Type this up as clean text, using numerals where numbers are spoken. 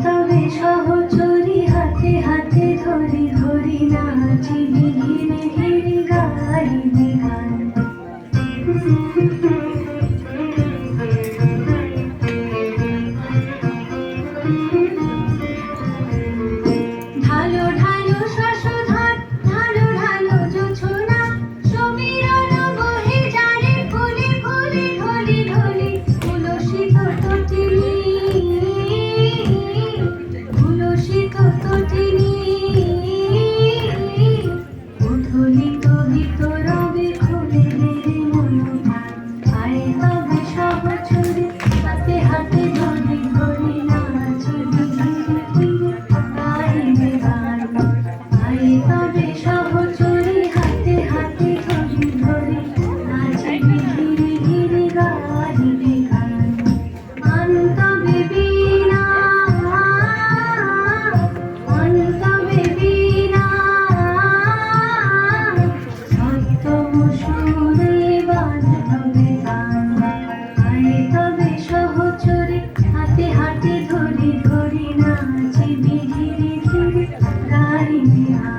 তবে সহচরী হাতে হাতে ধরি ধরি নাচিবি ঘিরে ঘিরে গাইবি গান। ঢালো ঢালো শশধর ঢালো ঢালো জোছনা সমীরণ বহে জারে ফুলে ফুলে ঢলি ঢলি তুলসিত তটিনী তুলসিত তটিনী উথলিত ভিতরবে খুলে রে ময়ূরগান। আয় তবে সহচরী হাতে হাতে ধরি ধরি নাচিবি ঘিরে ঘিরে গাইবি গান। আয় তবে সহচরী হাতে হাতে ধরি ধরি নাচিবি ঘিরে ঘিরে গাইবি গান। অন্তবে বীণা অন্তবে বীণা সপ্তম সুরে বাঁধবে গান। আয় তবে সহচরী হাতে হাতে ধরি ধরি নাচিবি ধীরে ধীরে গাইবি গান।